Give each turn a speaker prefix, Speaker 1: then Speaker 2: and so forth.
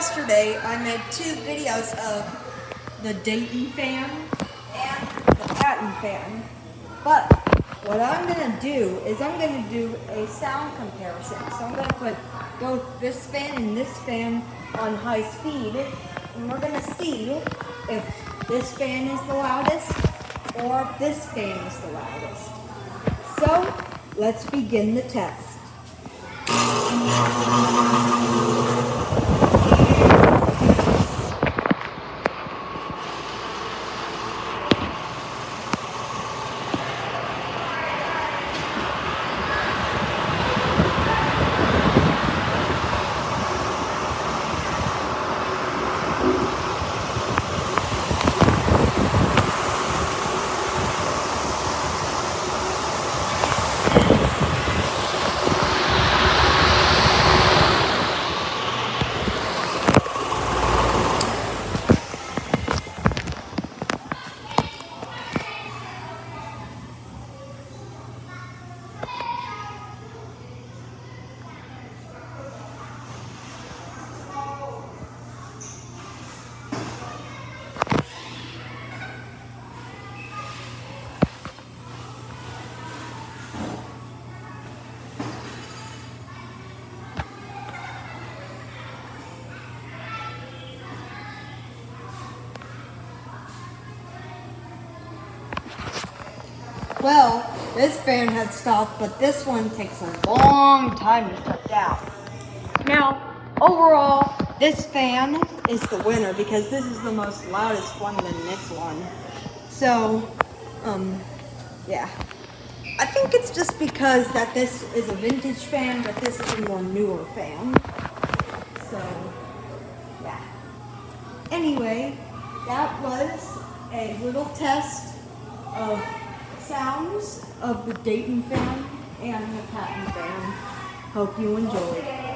Speaker 1: yesterday I made 2 videos of the Dayton fan and the Patton fan. But what I'm going to do is I'm going to do a sound comparison. So I'm going to put both this fan and this fan on high speed, and we're going to see if this fan is the loudest or if this fan is the loudest. So let's begin the test. Well, this fan had stopped, but this one takes a long time to shut down. Now, overall, this fan is the winner because this is the most loudest one than this one. So, yeah. I think it's just because that this is a vintage fan, but this is a more newer fan. So, yeah. Anyway, that was a little test of sounds of the Dayton fan and the Patton fan. Hope you enjoyed.